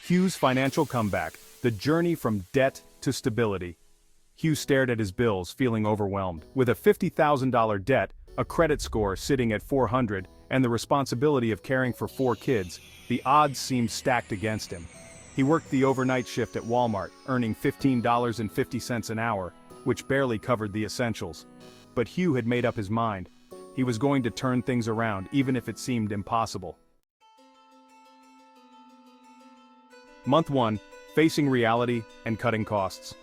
Hugh's financial comeback, the journey from debt to stability. Hugh stared at his bills, feeling overwhelmed. With a $50,000 debt, a credit score sitting at 400, and the responsibility of caring for 4 kids, the odds seemed stacked against him. He worked the overnight shift at Walmart, earning $15.50 an hour, which barely covered the essentials. But Hugh had made up his mind. He was going to turn things around, even if it seemed impossible. Month 1, facing reality and cutting costs.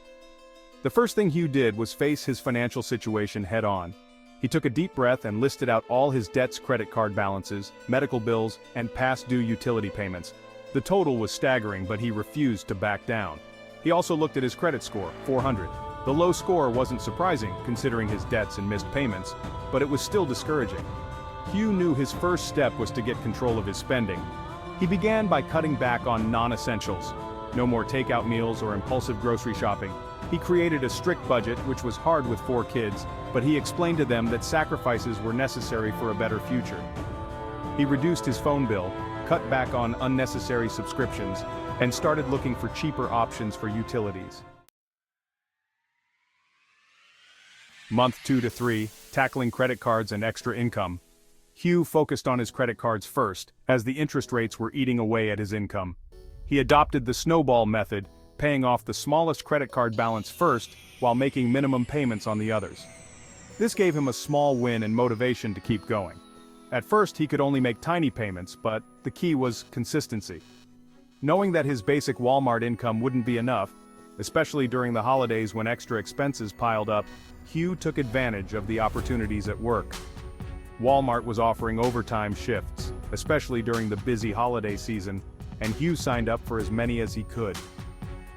The first thing Hugh did was face his financial situation head-on. He took a deep breath and listed out all his debts, credit card balances, medical bills, and past-due utility payments. The total was staggering, but he refused to back down. He also looked at his credit score, 400. The low score wasn't surprising, considering his debts and missed payments, but it was still discouraging. Hugh knew his first step was to get control of his spending. He began by cutting back on non-essentials. No more takeout meals or impulsive grocery shopping. He created a strict budget, which was hard with 4 kids, but he explained to them that sacrifices were necessary for a better future. He reduced his phone bill, cut back on unnecessary subscriptions, and started looking for cheaper options for utilities. Month 2 to 3, tackling credit cards and extra income. Hugh focused on his credit cards first, as the interest rates were eating away at his income. He adopted the snowball method, paying off the smallest credit card balance first, while making minimum payments on the others. This gave him a small win and motivation to keep going. At first he could only make tiny payments, but the key was consistency. Knowing that his basic Walmart income wouldn't be enough, especially during the holidays when extra expenses piled up, Hugh took advantage of the opportunities at work. Walmart was offering overtime shifts, especially during the busy holiday season, and Hugh signed up for as many as he could.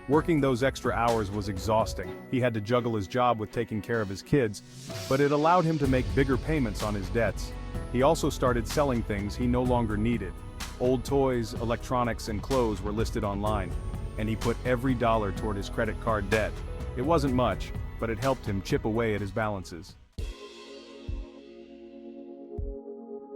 Working those extra hours was exhausting. He had to juggle his job with taking care of his kids, but it allowed him to make bigger payments on his debts. He also started selling things he no longer needed. Old toys, electronics, and clothes were listed online, and he put every dollar toward his credit card debt. It wasn't much, but it helped him chip away at his balances.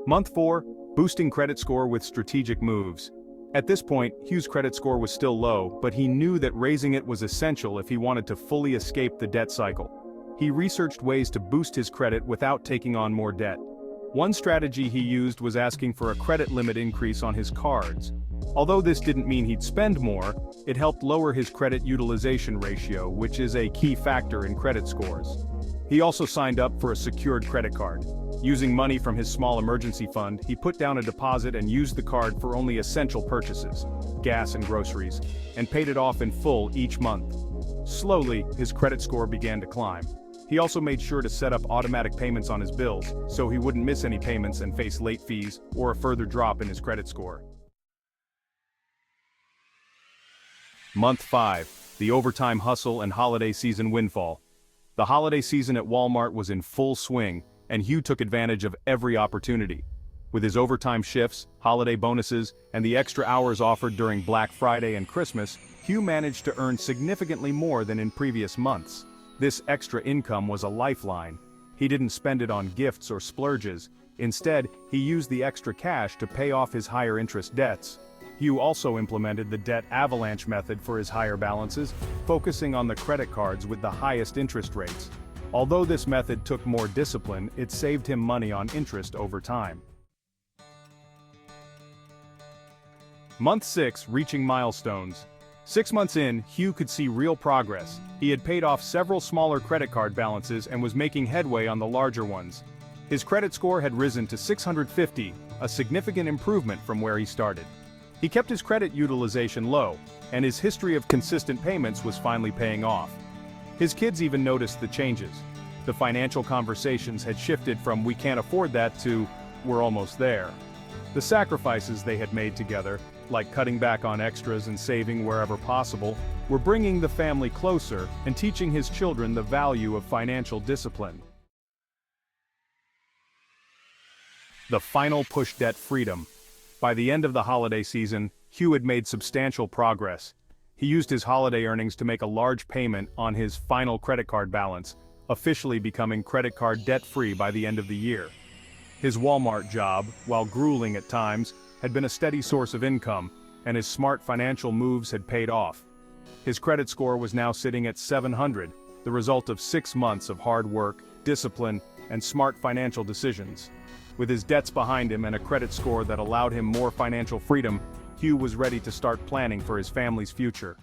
Month 4, boosting credit score with strategic moves. At this point, Hugh's credit score was still low, but he knew that raising it was essential if he wanted to fully escape the debt cycle. He researched ways to boost his credit without taking on more debt. One strategy he used was asking for a credit limit increase on his cards. Although this didn't mean he'd spend more, it helped lower his credit utilization ratio, which is a key factor in credit scores. He also signed up for a secured credit card. Using money from his small emergency fund, he put down a deposit and used the card for only essential purchases, gas and groceries, and paid it off in full each month. Slowly, his credit score began to climb. He also made sure to set up automatic payments on his bills, so he wouldn't miss any payments and face late fees or a further drop in his credit score. Month 5, the overtime hustle and holiday season windfall. The holiday season at Walmart was in full swing, and Hugh took advantage of every opportunity. With his overtime shifts, holiday bonuses, and the extra hours offered during Black Friday and Christmas, Hugh managed to earn significantly more than in previous months. This extra income was a lifeline. He didn't spend it on gifts or splurges. Instead, he used the extra cash to pay off his higher interest debts. Hugh also implemented the debt avalanche method for his higher balances, focusing on the credit cards with the highest interest rates. Although this method took more discipline, it saved him money on interest over time. Month 6, reaching milestones. 6 months in, Hugh could see real progress. He had paid off several smaller credit card balances and was making headway on the larger ones. His credit score had risen to 650, a significant improvement from where he started. He kept his credit utilization low, and his history of consistent payments was finally paying off. His kids even noticed the changes. The financial conversations had shifted from "we can't afford that" to "we're almost there." The sacrifices they had made together, like cutting back on extras and saving wherever possible, were bringing the family closer and teaching his children the value of financial discipline. The final push: debt freedom. By the end of the holiday season, Hugh had made substantial progress. He used his holiday earnings to make a large payment on his final credit card balance, officially becoming credit card debt-free by the end of the year. His Walmart job, while grueling at times, had been a steady source of income, and his smart financial moves had paid off. His credit score was now sitting at 700, the result of 6 months of hard work, discipline, and smart financial decisions. With his debts behind him and a credit score that allowed him more financial freedom, Hugh was ready to start planning for his family's future.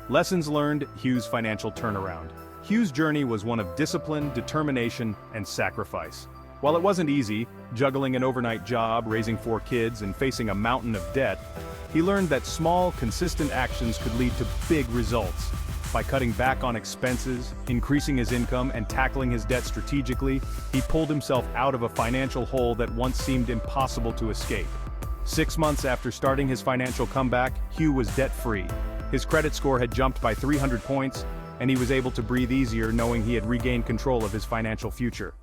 Lessons learned: Hugh's financial turnaround. Hugh's journey was one of discipline, determination, and sacrifice. While it wasn't easy, juggling an overnight job, raising 4 kids, and facing a mountain of debt, he learned that small, consistent actions could lead to big results. By cutting back on expenses, increasing his income, and tackling his debt strategically, he pulled himself out of a financial hole that once seemed impossible to escape. 6 months after starting his financial comeback, Hugh was debt-free. His credit score had jumped by 300 points, and he was able to breathe easier knowing he had regained control of his financial future.